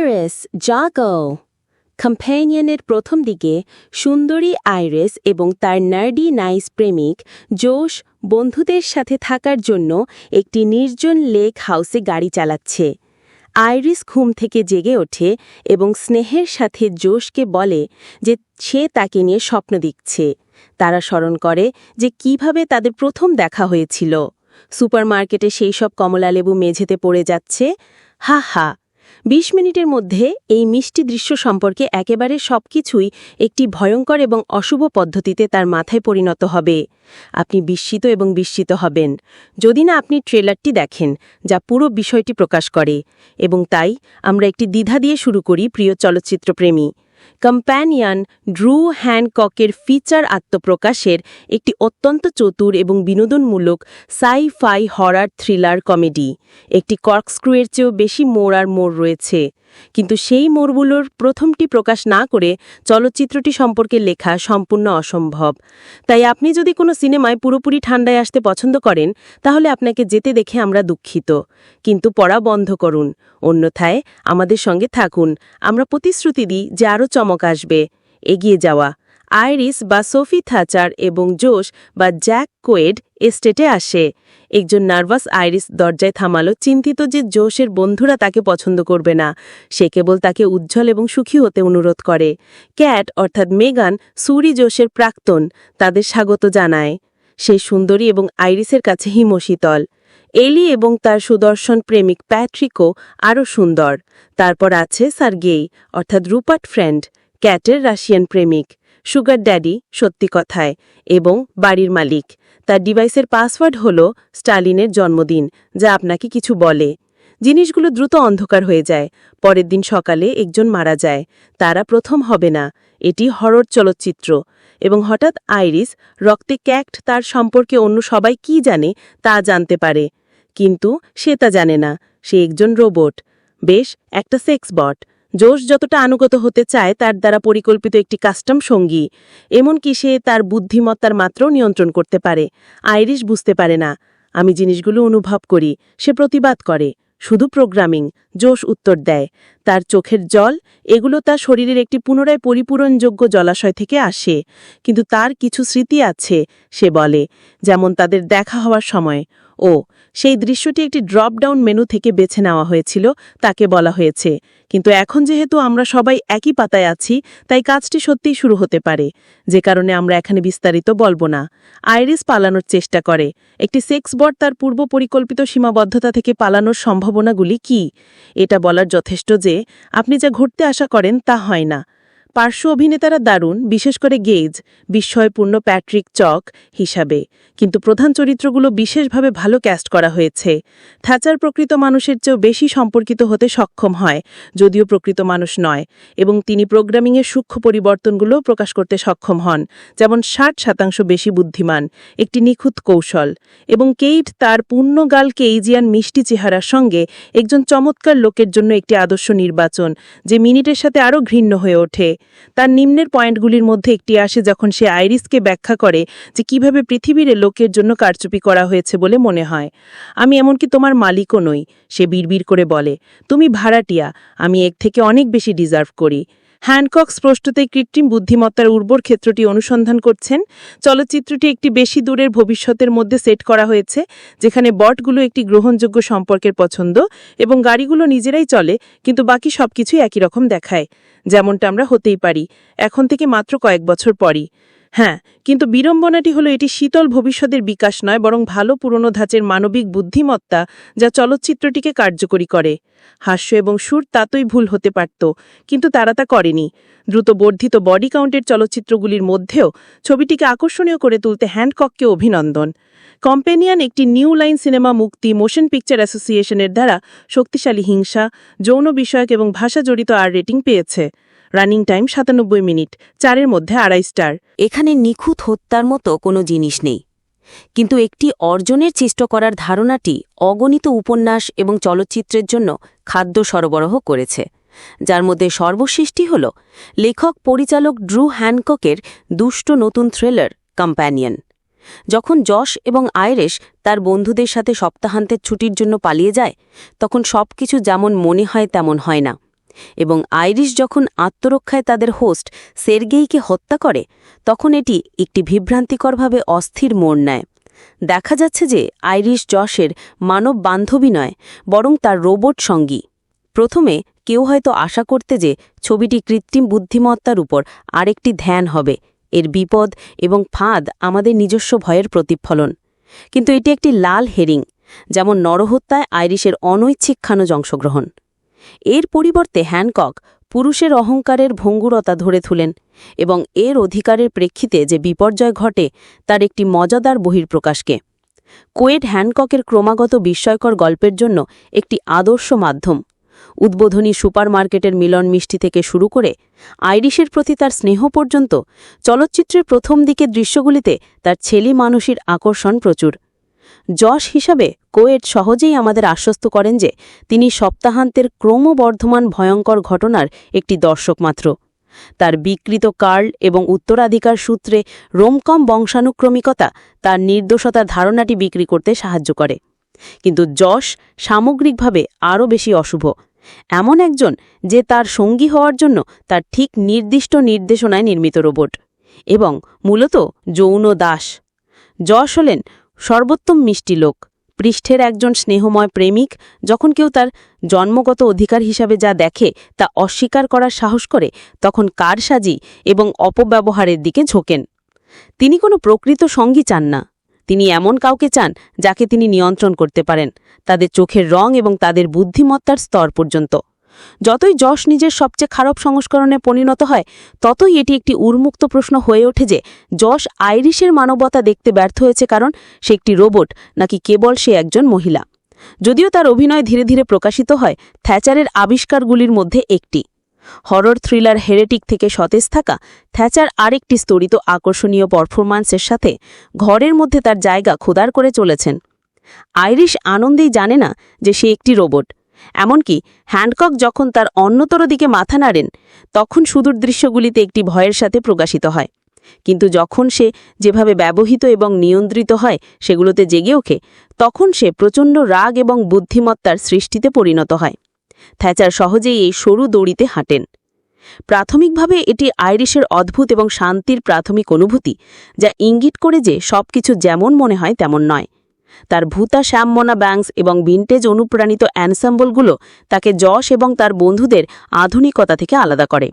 Iris জাগো। কম্প্যানিয়নের প্রথম দিকে সুন্দরী আইরিস এবং তার নার্ডি নাইস প্রেমিক জোশ বন্ধুদের সাথে থাকার জন্য একটি নির্জন লেক হাউসে গাড়ি চালাচ্ছে। আইরিস ঘুম থেকে জেগে ওঠে এবং স্নেহের সাথে জোশকে বলে যে সে তাকে নিয়ে স্বপ্ন দেখছে। তারা স্মরণ করে যে কিভাবে তাদের প্রথম দেখা হয়েছিল। সুপারমার্কেটে সেই সব কমলালেবু মেঝেতে পড়ে যাচ্ছে। হা হা ২০ মিনিটের মধ্যে এই মিষ্টি দৃশ্য সম্পর্কে একেবারে সবকিছুই একটি ভয়ঙ্কর এবং অশুভ পদ্ধতিতে তার মাথায় পরিণত হবে। আপনি বিস্মিত এবং বিস্মিত হবেন যদি না আপনি ট্রেলারটি দেখেন, যা পুরো বিষয়টি প্রকাশ করে। এবং তাই আমরা একটি দ্বিধা দিয়ে শুরু করি, প্রিয় চলচ্চিত্রপ্রেমী। কম্প্যানিয়ন ড্রু হ্যানককের ফিচার আত্মপ্রকাশের একটি অত্যন্ত চতুর এবং বিনোদনমূলক সাই-ফাই হরার থ্রিলার কমেডি। একটি কর্কস্ক্রুয়ের চেয়েও বেশি মোড় আর মোড় রয়েছে, কিন্তু সেই মোড়গুলোর প্রথমটি প্রকাশ না করে চলচ্চিত্রটি সম্পর্কে লেখা সম্পূর্ণ অসম্ভব। তাই আপনি যদি কোনো সিনেমায় পুরোপুরি ঠান্ডায় আসতে পছন্দ করেন, তাহলে আপনাকে যেতে দেখে আমরা দুঃখিত, কিন্তু পড়া বন্ধ করুন। অন্যথায় আমাদের সঙ্গে থাকুন, আমরা প্রতিশ্রুতি দিই যে আরও চমক আসবে। এগিয়ে যাওয়া। আইরিস বা সোফি থাচার এবং জোশ বা জ্যাক কোয়েড এস্টেটে আসে। একজন নার্ভাস আইরিস দরজায় থামালো, চিন্তিত যে জোশের বন্ধুরা তাকে পছন্দ করবে না। সে কেবল তাকে উজ্জ্বল এবং সুখী হতে অনুরোধ করে। ক্যাট অর্থাৎ মেগান, সুরি জোশের প্রাক্তন, তাদের স্বাগত জানায়। সে সুন্দরী এবং আইরিসের কাছে হিমশীতল। এলি এবং তার সুদর্শন প্রেমিক প্যাট্রিকও আরও সুন্দর। তারপর আছে সার্গেই অর্থাৎ রুপার্ট ফ্রেন্ড, ক্যাটের রাশিয়ান প্রেমিক, সুগার ড্যাডি সত্যি কথায়, এবং বাড়ির মালিক। তার ডিভাইসের পাসওয়ার্ড হল স্টালিনের জন্মদিন, যা আপনাকে কিছু বলে। জিনিসগুলো দ্রুত অন্ধকার হয়ে যায়। পরের দিন সকালে একজন মারা যায়। তারা প্রথম হবে না, এটি হরর চলচ্চিত্র। এবং হঠাৎ আইরিস, রক্তে ক্যাক্ট তার সম্পর্কে অন্য সবাই কি জানে তা জানতে পারে। কিন্তু সে তা জানে না, সে একজন রোবট, বেশ একটা সেক্স বট। জোশ যতটা আনুগত হতে চায় তার দ্বারা পরিকল্পিত একটি কাস্টম সঙ্গী, এমনকি সে তার বুদ্ধিমত্তার মাত্রাও নিয়ন্ত্রণ করতে পারে। আইরিস বুঝতে পারে না। আমি জিনিসগুলো অনুভব করি, সে প্রতিবাদ করে। শুধু প্রোগ্রামিং, জোশ উত্তর দেয়। তার চোখের জল, এগুলো তার শরীরের একটি পুনরায় পরিপূরণযোগ্য জলাশয় থেকে আসে। কিন্তু তার কিছু স্মৃতি আছে, সে বলে, যেমন তাদের দেখা হওয়ার সময়। ও সেই দৃশ্যটি একটি ড্রপ ডাউন মেনু থেকে বেছে নেওয়া হয়েছিল, তাকে বলা হয়েছে। কিন্তু এখন যেহেতু আমরা সবাই একই পাতায় আছি, তাই কাজটি সত্যিই শুরু হতে পারে, যে কারণে আমরা এখানে বিস্তারিত বলবো না। আইরিস পালানোর চেষ্টা করে। একটি সেক্স বট তার পূর্ব পরিকল্পিত সীমাবদ্ধতা থেকে পালানোর সম্ভাবনাগুলি কি? এটা বলার যথেষ্ট যে আপনি যা ঘটতে আশা করেন তা হয় না। পার্শ্ব অভিনেতারা দারুণ, বিশেষ করে গেজ, বিস্ময়পূর্ণ প্যাট্রিক চক হিসাবে, কিন্তু প্রধান চরিত্রগুলো বিশেষভাবে ভালো ক্যাস্ট করা হয়েছে। থ্যাচার প্রকৃত মানুষের চেয়েও বেশি সম্পর্কিত হতে সক্ষম হয়, যদিও প্রকৃত মানুষ নয়, এবং তিনি প্রোগ্রামিংয়ের সূক্ষ্ম পরিবর্তনগুলো প্রকাশ করতে সক্ষম হন, যেমন ৬০% বেশি বুদ্ধিমান, একটি নিখুঁত কৌশল। এবং কেইট তার পূর্ণগাল কেইজিয়ান মিষ্টি চেহারার সঙ্গে একজন চমৎকার লোকের জন্য একটি আদর্শ নির্বাচন, যে মিনিটের সাথে আরও ঘৃণ্য হয়ে ওঠে। তার নিম্নের পয়েন্টগুলির মধ্যে একটি আসে যখন সে আইরিসকে ব্যাখ্যা করে যে কিভাবে পৃথিবীর লোকের জন্য কারচুপি করা হয়েছে বলে মনে হয়। আমি এমনকি তোমার মালিকও নই, সে বিড়বিড় করে বলে। তুমি ভাড়াটিয়া, আমি এর থেকে অনেক বেশি ডিজার্ভ করি। হ্যানকক স্পষ্টতই কৃত্রিম বুদ্ধিমত্তার উর্বর ক্ষেত্রটি অনুসন্ধান করছেন। চলচ্চিত্রটি একটি বেশি দূরের ভবিষ্যতের মধ্যে সেট করা হয়েছে, যেখানে বটগুলো একটি গ্রহণযোগ্য সম্পর্কের পছন্দ এবং গাড়িগুলো নিজেরাই চলে, কিন্তু বাকি সবকিছুই একই রকম দেখায়, যেমনটা আমরা হতেই পারি এখন থেকে মাত্র কয়েক বছর পরই। হ্যাঁ, কিন্তু বিড়ম্বনাটি হলো এটি শীতল ভবিষ্যতের বিকাশ নয়, বরং ভালো পুরনো ধাঁচের মানবিক বুদ্ধিমত্তা, যা চলচ্চিত্রটিকে কার্যকরী করে। হাস্য এবং সুর তাতই ভুল হতে পারত, কিন্তু তারা তা করেনি। দ্রুত বর্ধিত বডি কাউন্টের চলচ্চিত্রগুলির মধ্যেও ছবিটিকে আকর্ষণীয় করে তুলতে হ্যানকককে অভিনন্দন। কম্প্যানিয়ন একটি নিউ লাইন সিনেমা মুক্তি মোশন পিকচার অ্যাসোসিয়েশনের দ্বারা শক্তিশালী হিংসা, যৌন বিষয়ক এবং ভাষা জড়িত আর রেটিং পেয়েছে। রানিং টাইম ৯৭ মিনিট, ৪-এর মধ্যে ২.৫ স্টার। এখানে নিখুঁত হত্যার মতো কোনো জিনিস নেই, কিন্তু একটি অর্জনের চেষ্টা করার ধারণাটি অগণিত উপন্যাস এবং চলচ্চিত্রের জন্য খাদ্য সরবরাহ করেছে, যার মধ্যে সর্বশেষটি হল লেখক পরিচালক ড্রু হ্যানককের দুষ্ট নতুন থ্রিলার কম্প্যানিয়ন। যখন যশ এবং আইরিস তার বন্ধুদের সাথে সপ্তাহান্তের ছুটির জন্য পালিয়ে যায়, তখন সবকিছু যেমন মনে হয় তেমন হয় না। এবং আইরিশ যখন আত্মরক্ষায় তাদের হোস্ট সের্গেইকে হত্যা করে তখন এটি একটি বিভ্রান্তিকরভাবে অস্থির মোড় নেয়। দেখা যাচ্ছে যে আইরিশ জশের মানব বান্ধবী নয়, বরং তার রোবট সঙ্গী। প্রথমে কেউ হয়তো আশা করতে যে ছবিটি কৃত্রিম বুদ্ধিমত্তার উপর আরেকটি ধ্যান হবে, এর বিপদ এবং ফাঁদ আমাদের নিজস্ব ভয়ের প্রতিফলন। কিন্তু এটি একটি লাল হেরিং, যেমন নরহত্যায় আইরিশের অনৈচ্ছিক খানজ অংশগ্রহণ। এর পরিবর্তে হ্যানকক পুরুষের অহংকারের ভঙ্গুরতা ধরে তুলেন এবং এর অধিকারের প্রেক্ষিতে যে বিপর্যয় ঘটে তার একটি মজাদার বহির্প্রকাশকে। কোয়েড হ্যানককের ক্রমাগত বিস্ময়কর গল্পের জন্য একটি আদর্শ মাধ্যম। উদ্বোধনী সুপারমার্কেটের মিলন মিষ্টি থেকে শুরু করে আইরিশের প্রতি তার স্নেহ পর্যন্ত চলচ্চিত্রের প্রথম দিকের দৃশ্যগুলিতে তার ছেলে মানুষের আকর্ষণ প্রচুর। যশ হিসাবে কোয়েড সহজেই আমাদের আশ্বস্ত করেন যে তিনি সপ্তাহান্তের ক্রমবর্ধমান ভয়ঙ্কর ঘটনার একটি দর্শক মাত্র। তার বিকৃত কার্ল এবং উত্তরাধিকার সূত্রে রোমকম বংশানুক্রমিকতা তার নির্দোষতার ধারণাটি বিক্রি করতে সাহায্য করে। কিন্তু যশ সামগ্রিকভাবে আরও বেশি অশুভ, এমন একজন যে তার সঙ্গী হওয়ার জন্য তার ঠিক নির্দিষ্ট নির্দেশনায় নির্মিত রোবট এবং মূলত যৌন দাস। যশ হলেন সর্বোত্তম মিষ্টি লোক, পৃষ্ঠের একজন স্নেহময় প্রেমিক। যখন কেউ তার জন্মগত অধিকার হিসাবে যা দেখে তা অস্বীকার করার সাহস করে, তখন কারসাজি এবং অপব্যবহারের দিকে ঝোঁকেন। তিনি কোনো প্রকৃত সঙ্গী চান না, তিনি এমন কাউকে চান যাকে তিনি নিয়ন্ত্রণ করতে পারেন, তাদের চোখের রং এবং তাদের বুদ্ধিমত্তার স্তর পর্যন্ত। যতই যশ নিজের সবচেয়ে খারাপ সংস্করণে পরিণত হয়, ততই এটি একটি উন্মুক্ত প্রশ্ন হয়ে ওঠে যে যশ আইরিশের মানবতা দেখতে ব্যর্থ হয়েছে কারণ সে একটি রোবট, নাকি কেবল সে একজন মহিলা। যদিও তার অভিনয় ধীরে ধীরে প্রকাশিত হয় থ্যাচারের আবিষ্কারগুলির মধ্যে একটি। হরর থ্রিলার হেরেটিক থেকে সতেজ থাকা থ্যাচার আরেকটি স্তরিত আকর্ষণীয় পারফরম্যান্সের সাথে ঘরের মধ্যে তার জায়গা খোদার করে চলেছেন। আইরিশ আনন্দেই জানে না যে সে একটি রোবট। এমনকি হ্যানকক যখন তার অন্যতর দিকে মাথা নাড়েন, তখন সুদূর দৃশ্যগুলিতে একটি ভয়ের সাথে প্রকাশিত হয়। কিন্তু যখন সে যেভাবে ব্যবহৃত এবং নিয়ন্ত্রিত হয় সেগুলোতে জেগে ওঠে, তখন সে প্রচণ্ড রাগ এবং বুদ্ধিমত্তার সৃষ্টিতে পরিণত হয়। থ্যাচার সহজেই এই সরু দড়িতে হাঁটেন। প্রাথমিকভাবে এটি আইরিশের অদ্ভুত এবং শান্তির প্রাথমিক অনুভূতি, যা ইঙ্গিত করে যে সবকিছু যেমন মনে হয় তেমন নয়। তার ভূতা শ্যামমনা ব্যাংকস এবং ভিন্টেজ অনুপ্রাণিত অ্যানসাম্বলগুলো তাকে যশ এবং তার বন্ধুদের আধুনিকতা থেকে আলাদা করে।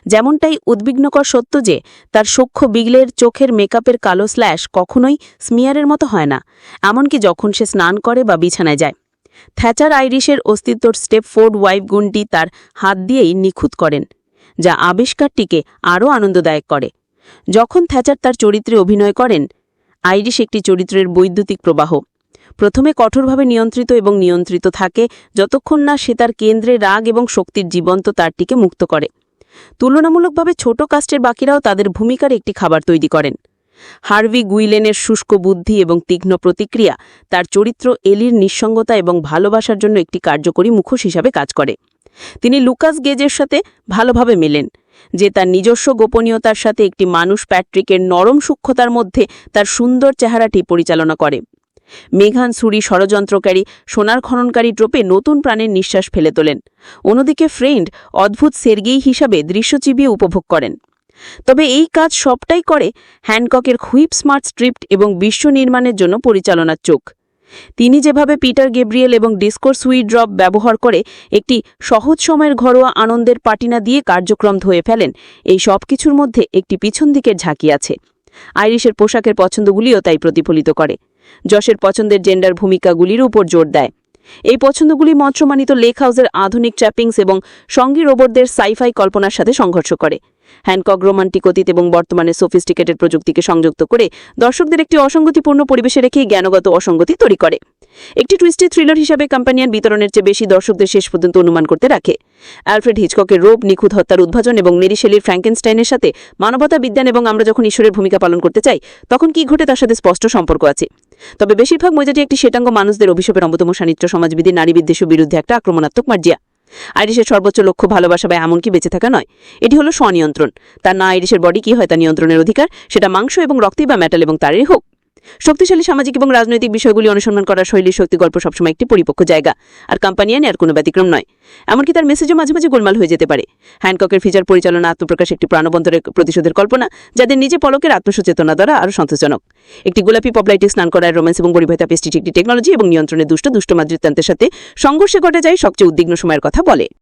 যেমনটাই উদ্বিগ্নকর সত্য যে তার সখ্য বিগলের চোখের মেকআপের কালো স্ল্যাশ কখনোই স্মিয়ারের মতো হয় না, এমনকি যখন সে স্নান করে বা বিছানায় যায়। থ্যাচার আইরিশের অস্তিত্বর স্টেপফোর্ড ওয়াইফ গুণটি তার হাত দিয়েই নিখুঁত করেন, যা আবিষ্কারটিকে আরও আনন্দদায়ক করে। যখন থ্যাচার তার চরিত্রে অভিনয় করেন, আইরিশ একটি চরিত্রের বৈদ্যুতিক প্রবাহ। প্রথমে কঠোরভাবে নিয়ন্ত্রিত এবং নিয়ন্ত্রিত থাকে যতক্ষণ না সে তার কেন্দ্রে রাগ এবং শক্তির জীবন্ত তারটিকে মুক্ত করে। তুলনামূলকভাবে ছোট কাস্টের বাকিরাও তাদের ভূমিকার একটি খাবার তৈরি করেন। হার্ভি গুইলেনের শুষ্ক বুদ্ধি এবং তীক্ষ্ণ প্রতিক্রিয়া তার চরিত্র এলির নিঃসঙ্গতা এবং ভালোবাসার জন্য একটি কার্যকরী মুখোশ হিসাবে কাজ করে। তিনি লুকাস গেজের সাথে ভালোভাবে মেলেন, যে তার নিজস্ব গোপনীয়তার সাথে একটি মানুষ প্যাট্রিকের নরম সূক্ষ্মতার মধ্যে তার সুন্দর চেহারাটি পরিচালনা করে। মেঘান সুরি ষড়যন্ত্রকারী সোনার খননকারী ট্রোপে নতুন প্রাণের নিঃশ্বাস ফেলে তোলেন। অন্যদিকে ফ্রেন্ড অদ্ভুত সের্গেই হিসাবে দৃশ্য চিবিয়ে উপভোগ করেন। তবে এই কাজ সবটাই করে হ্যানককের হুইপ স্মার্ট স্ক্রিপ্ট এবং বিশ্ব নির্মাণের জন্য পরিচালনার চোখ। তিনি যেভাবে পিটার গেব্রিয়েল এবং ডিসকোর সুইড্রপ ব্যবহার করে একটি সহজ সময়ের ঘরোয়া আনন্দের পাটিনা দিয়ে কার্যক্রম ধুয়ে ফেলেন, এই সব কিছুর মধ্যে একটি পিছন দিকের ঝাঁকি আছে। আইরিশের পোশাকের পছন্দগুলিও তাই প্রতিফলিত করে। যশের পছন্দের জেন্ডার ভূমিকাগুলির উপর জোর দেয়। এই পছন্দগুলি মন্ত্রমানিত লেক হাউসের আধুনিক ট্র্যাপিংস এবং সঙ্গী রোবটদের সাইফাই কল্পনার সাথে সংঘর্ষ করে। হ্যানকক রোমান্টিক অতীত এবং বর্তমানে সোফিস্টিকেটেড প্রযুক্তিকে সংযুক্ত করে দর্শকদের একটি অসঙ্গতিপূর্ণ পরিবেশে রেখেই জ্ঞানগত অসঙ্গতি তৈরি করে। একটি টুইস্টি থ্রিলার হিসাবে কম্প্যানিয়ন বিতরণের চেয়ে বেশি দর্শকদের শেষ পর্যন্ত অনুমান করতে রাখে। অ্যালফ্রেড হিচককের রোব, নিখুঁত হত্যার উদ্ভাবন এবং মেরি শেলির ফ্র্যাঙ্কেনস্টাইনের সাথে মানবতা, বিজ্ঞান এবং আমরা যখন ঈশ্বরের ভূমিকা পালন করতে চাই তখন কি ঘটে তার সাথে স্পষ্ট সম্পর্ক আছে। তবে বেশিরভাগ মজাটি একটি শ্বেতাঙ্গ মানুষদের অভিশাপের অন্যতম সান্নিধ্য, সমাজবিধি, নারী বিদ্বেষের বিরুদ্ধে একটা আক্রমণাত্মক মার্জিয়া। আইরিশের সর্বোচ্চ লক্ষ্য ভালোবাসা বা এমনকি বেঁচে থাকা নয়, এটি হলো স্বনিয়ন্ত্রণ। তার না আইরিশের বডি কি হয় তা নিয়ন্ত্রণের অধিকার, সেটা মাংস এবং রক্তই বা মেটাল এবং তারেরই হোক। শক্তিশালী সামাজিক এবং রাজনৈতিক বিষয়গুলি অনুসন্ধান করার শৈলীর শক্তি গল্প সবসময় একটি পরিপক্ক জায়গা, আর কম্পানিয়ান এর কোনো ব্যতিক্রম নয়। এমনকি তার মেসেজও মাঝে মাঝে গোলমাল হয়ে যেতে পারে। হ্যানককের ফিচার পরিচালনা আত্মপ্রকাশ একটি প্রাণবন্তরের প্রতিশোধের কল্পনা, যাদের নিজে পলকের আত্মসচেতনা দ্বারা আরও সন্তোষজনক। একটি গোলাপি পপলাইটে স্নান করার রোম্যান্স এবং পরিবাহিতা পেস্টিটি একটি টেকনোলজি এবং নিয়ন্ত্রণের দুষ্ট মাতৃত্বান্তের সাথে সংঘর্ষে ঘটে যায় সবচেয়ে উদ্বিগ্ন সময়ের কথা বলে।